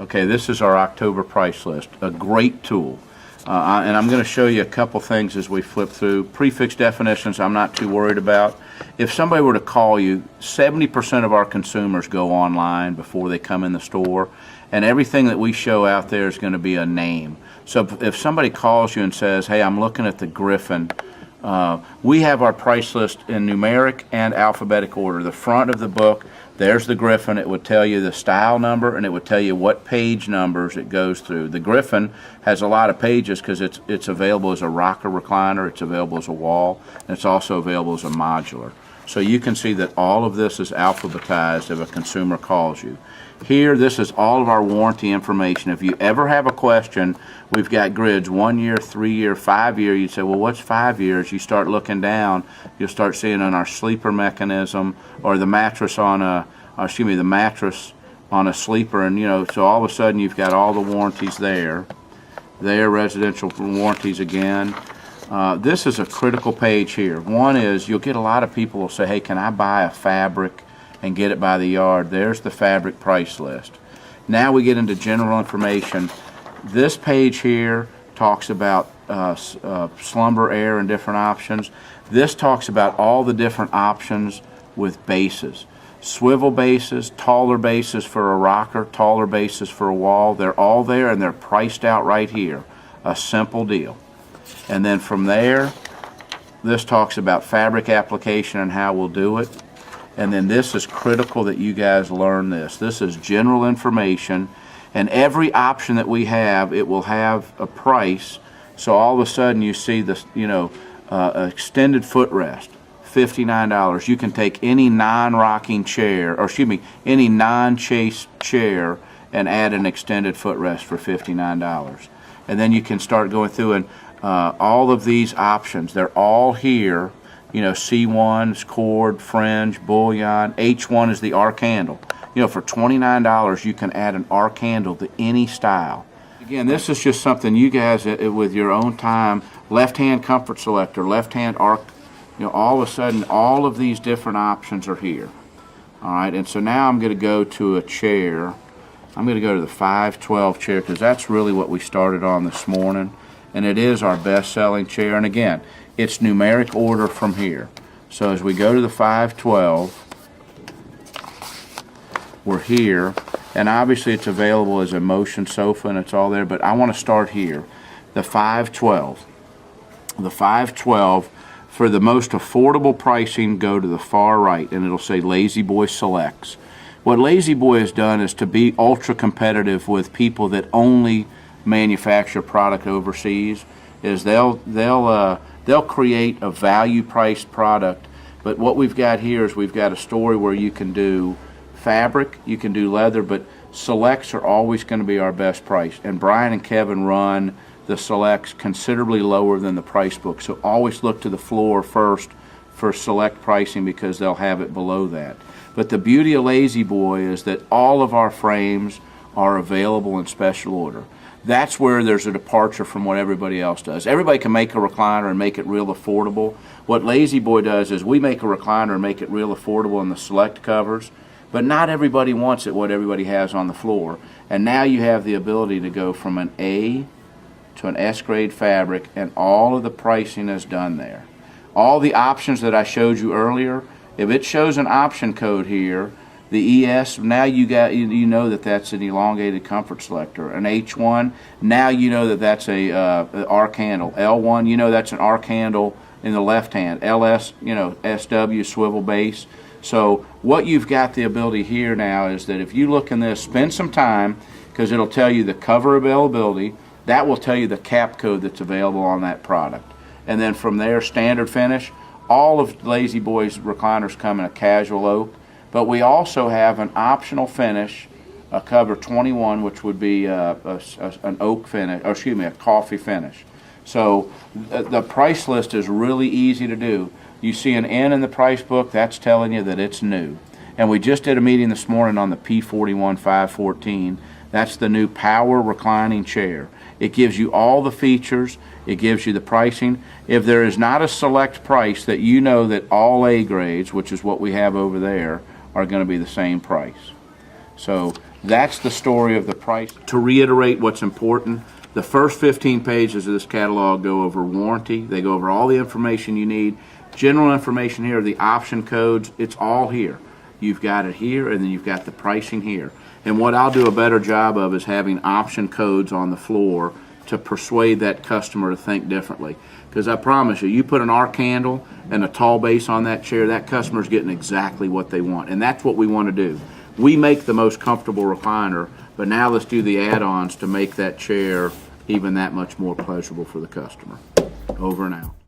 Okay, this is our October price list, a great tool. And I'm going to show you a couple things as we flip through. Prefix definitions I'm not too worried about. If somebody were to call you, 70% of our consumers go online before they come in the store, and everything that we show out there is going to be a name. So if somebody calls you and says, hey, I'm looking at the Griffin, we have our price list in numeric and alphabetic order. The front of the book, there's the Griffin. It would tell you the style number, and it would tell you what page numbers it goes through. The Griffin has a lot of pages because it's available as a rocker recliner, it's available as a wall, and it's also available as a modular. So you can see that all of this is alphabetized if a consumer calls you. Here, this is all of our warranty information. If you ever have a question, we've got grids, 1 year, 3 year, 5 year. You'd say, well, what's 5 years? You start looking down, you'll start seeing on our sleeper mechanism or the mattress on a, the mattress on a sleeper, and so all of a sudden you've got all the warranties there. There, residential warranties again. This is a critical page here. One is you'll get a lot of people will say, hey, can I buy a fabric and get it by the yard? There's the fabric price list. Now we get into general information. This page here talks about slumber, air, and different options. This talks about all the different options with bases. Swivel bases, taller bases for a rocker, taller bases for a wall. They're all there and they're priced out right here. A simple deal. And then from there, this talks about fabric application and how we'll do it. And then this is critical that you guys learn this. This is general information, and every option that we have, it will have a price. So all of a sudden you see this, extended footrest, $59. You can take any non-rocking chair, or any non-chase chair and add an extended footrest for $59. And then you can start going through and all of these options, they're all here. C1's cord, fringe, bullion. H1 is the arc handle. For $29 you can add an arc handle to any style. Again, this is just something you guys with your own time. Left hand comfort selector, left hand arc. All of a sudden all of these different options are here. All right, and so now I'm going to go to a chair. I'm going to go to the 512 chair because that's really what we started on this morning, and it is our best-selling chair. And again, it's numeric order from here. So as we go to the 512, we're here, and obviously it's available as a motion sofa and it's all there, but I want to start here. The 512. The 512, for the most affordable pricing, go to the far right and it'll say La-Z-Boy Selects. What La-Z-Boy has done is to be ultra competitive with people that only manufacture product overseas, is they'll create a value priced product. But what we've got here is we've got a story where you can do fabric, you can do leather, but selects are always going to be our best price. And Brian and Kevin run the selects considerably lower than the price book. So always look to the floor first for select pricing because they'll have it below that. But the beauty of La-Z-Boy is that all of our frames are available in special order. That's where there's a departure from what everybody else does. Everybody can make a recliner and make it real affordable. What La-Z-Boy does is we make a recliner and make it real affordable in the select covers, but not everybody wants it what everybody has on the floor. And now you have the ability to go from an A to an S grade fabric, and all of the pricing is done there. All the options that I showed you earlier, if it shows an option code here, the ES, now you know that that's an elongated comfort selector. An H1, now you know that that's a arc handle. L1, you know that's an arc handle in the left hand. LS, SW, swivel base. So what you've got the ability here now is that if you look in this, spend some time, because it'll tell you the cover availability. That will tell you the cap code that's available on that product. And then from there, standard finish. All of La-Z-Boy's recliners come in a casual oak. But we also have an optional finish, a cover 21, which would be an oak finish, or a coffee finish. So the price list is really easy to do. You see an N in the price book, that's telling you that it's new. And we just did a meeting this morning on the P41 514. That's the new power reclining chair. It gives you all the features. It gives you the pricing. If there is not a select price, that you know that all A grades, which is what we have over there, are going to be the same price. So that's the story of the price. To reiterate what's important, the first 15 pages of this catalog go over warranty. They go over all the information you need. General information here, the option codes, it's all here. You've got it here, and then you've got the pricing here. And what I'll do a better job of is having option codes on the floor to persuade that customer to think differently. Because I promise you, you put an arc handle and a tall base on that chair, that customer's getting exactly what they want. And that's what we want to do. We make the most comfortable recliner, but now let's do the add-ons to make that chair even that much more pleasurable for the customer. Over and out.